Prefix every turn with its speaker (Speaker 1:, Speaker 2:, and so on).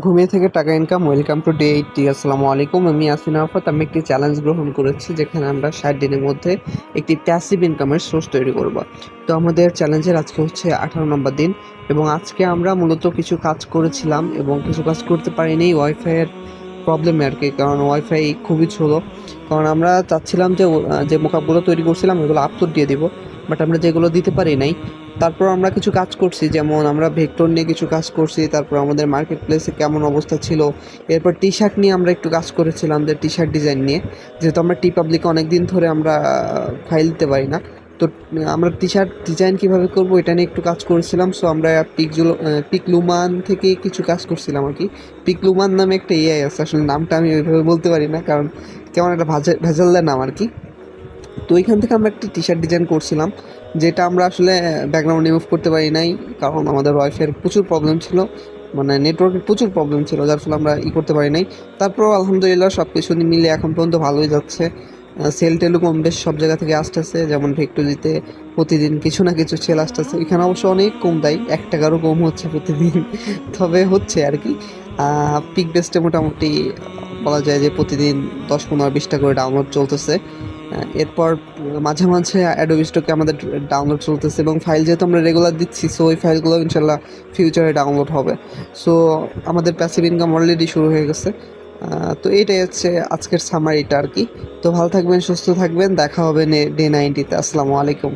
Speaker 1: ঘুমিয়ে থেকে টাকা ইনকাম। Welcome to day 80। আসসালামু আলাইকুম, আমি ইয়াসিন আরাফাত। আমি একটি চ্যালেঞ্জ গ্রহণ করেছি যেখানে আমরা 60 দিনের মধ্যে একটি প্যাসিভ ইনকামের সোর্স তৈরি করব। তো আমাদের চ্যালেঞ্জের আজকে হচ্ছে 18 নম্বর দিন, এবং আজকে আমরা মূলত কিছু কাজ করেছিলাম এবং কিছু কাজ করতে পারিনি ওয়াইফাইয়ের প্রবলেমে আর কি। কারণ ওয়াইফাই খুবই ছোলো। কারণ আমরা চাচ্ছিলাম যে যে মোকাবগুলো তৈরি করছিলাম এগুলো আপলোড দিয়ে দিব, বাট আমরা যেগুলো দিতে পারি নাই। তারপর আমরা কিছু কাজ করছি, যেমন আমরা ভেক্টর নিয়ে কিছু কাজ করছি। তারপর আমাদের মার্কেট প্লেসে কেমন অবস্থা ছিল। এরপর টি শার্ট নিয়ে আমরা একটু কাজ করেছিলাম, যে টি শার্ট ডিজাইন নিয়ে। যেহেতু আমরা টি পাবলিকে অনেক দিন ধরে আমরা ফাইল দিতে পারি না, তো আমরা টি শার্ট ডিজাইন কীভাবে করবো এটা নিয়ে একটু কাজ করেছিলাম। সো আমরা পিকলুমান থেকে কিছু কাজ করছিলাম আর কি। পিকলুমান নামে একটা এআই আছে, আসলে নামটা আমি ওইভাবে বলতে পারি না, কারণ কেমন একটা ভেজালদার নাম আর কি। তো ওইখান থেকে আমরা একটি টি শার্ট ডিজাইন করছিলাম, যেটা আমরা আসলে ব্যাকগ্রাউন্ড রিমুভ করতে পারি নাই, কারণ আমাদের ওয়াইফাইয়ের প্রচুর প্রবলেম ছিল, মানে নেটওয়ার্কের প্রচুর প্রবলেম ছিল, যার ফলে আমরা করতে পারি নাই। তারপরও আলহামদুলিল্লাহ সব কিছু মিলে এখন পর্যন্ত ভালোই যাচ্ছে। সেল টেলও কম বেশ সব জায়গা থেকে আসতেছে, যেমন ভেক্টরিতে প্রতিদিন কিছু না কিছু সেল আসতেছে। এখানে অবশ্য অনেক কম দেয়, 1 টাকারও কম হচ্ছে প্রতিদিন। তবে হচ্ছে আর কি। পিক বেস্টে মোটামুটি বলা যায় যে প্রতিদিন 10, 15, 20টা করে ডাউনলোড চলতেছে। এরপর মাঝে মাঝে অ্যাডোবি স্টকে আমাদের ডাউনলোড চলতেছে, এবং ফাইল যেহেতু আমরা রেগুলার দিচ্ছি, সো ওই ফাইলগুলো ইনশাল্লাহ ফিউচারে ডাউনলোড হবে। সো আমাদের প্যাসিভ ইনকাম অলরেডি শুরু হয়ে গেছে। তো এইটাই হচ্ছে আজকের সামারিটা আর কি। তো ভালো থাকবেন, সুস্থ থাকবেন, দেখা হবে ডে 90-তে। আসসালামু আলাইকুম।